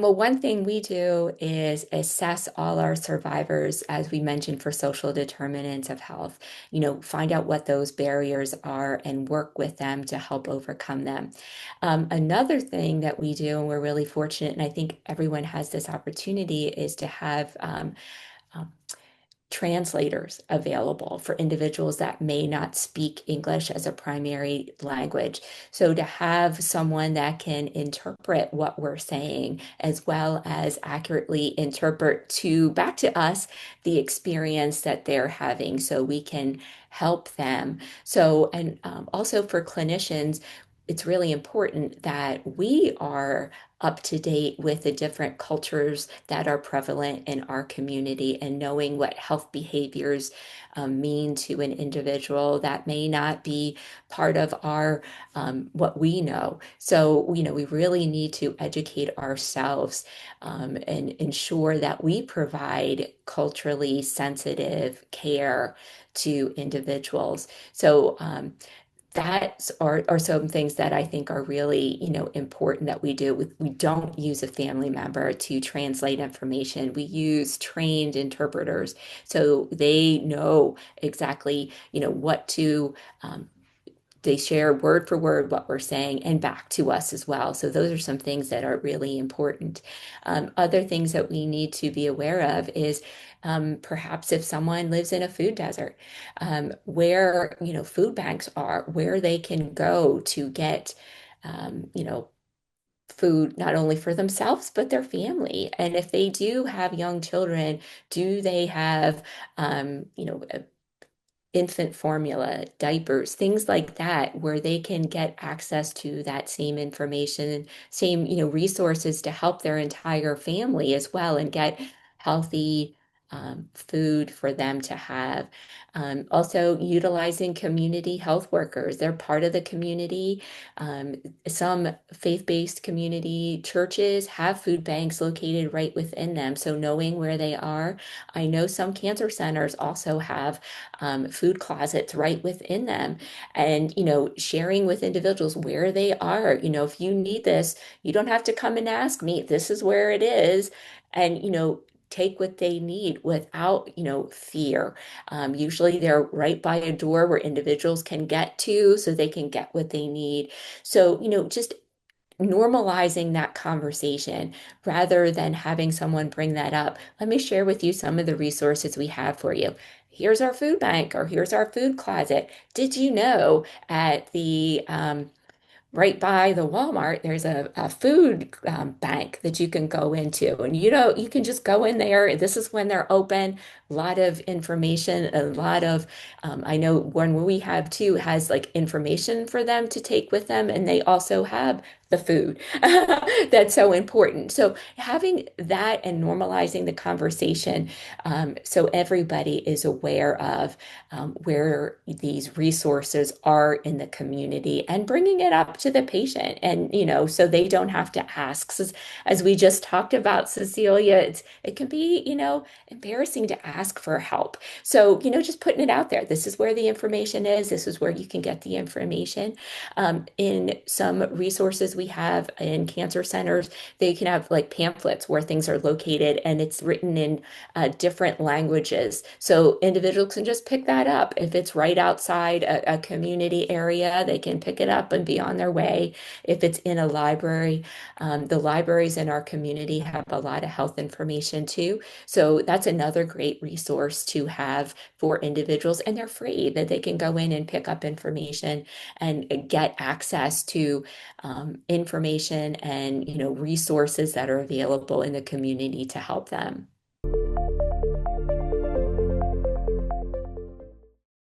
Well, one thing we do is assess all our survivors, as we mentioned, for social determinants of health. Find out what those barriers are and work with them to help overcome them. Another thing that we do, and we're really fortunate, and I think everyone has this opportunity, is to have um, translators available for individuals that may not speak English as a primary language. So to have someone that can interpret what we're saying as well as accurately interpret to back to us the experience that they're having so we can help them. So, and also for clinicians, it's really important that we are up to date with the different cultures that are prevalent in our community and knowing what health behaviors mean to an individual that may not be part of our what we know. So, we really need to educate ourselves and ensure that we provide culturally sensitive care to individuals. So, that are some things that I think are really, important that we do. We don't use a family member to translate information. We use trained interpreters so they know exactly, what to they share word for word what we're saying and back to us as well. So those are some things that are really important. Other things that we need to be aware of is perhaps if someone lives in a food desert, where, food banks are, where they can go to get, food not only for themselves, but their family. And if they do have young children, do they have, infant formula, diapers, things like that, where they can get access to that same information, same, resources to help their entire family as well and get healthy food for them to have. Also, utilizing community health workers. They're part of the community. Um, some faith-based community churches have food banks located right within them. So knowing where they are, I know some cancer centers also have food closets right within them and sharing with individuals where they are. If you need this, you don't have to come and ask me, this is where it is. And take what they need without fear. Usually they're right by a door where individuals can get to so they can get what they need. So just normalizing that conversation rather than having someone bring that up. Let me share with you some of the resources we have for you. Here's our food bank, or here's our food closet. Did you know at the right by the Walmart, there's a food bank that you can go into, and you can just go in there. This is when they're open. A lot of information, a lot of I know one we have too has like information for them to take with them, and they also have the food that's so important. So having that and normalizing the conversation, so everybody is aware of where these resources are in the community and bringing it up to the patient. And, so they don't have to ask. As we just talked about, Cecilia, it can be, embarrassing to ask for help. So, just putting it out there. This is where the information is. This is where you can get the information. In some resources we have in cancer centers, they can have like pamphlets where things are located and it's written in different languages. So individuals can just pick that up. If it's right outside a community area, they can pick it up and be on their way. If it's in a library, the libraries in our community have a lot of health information too. So that's another great resource to have for individuals, and they're free that they can go in and pick up information and get access to information and resources that are available in the community to help them.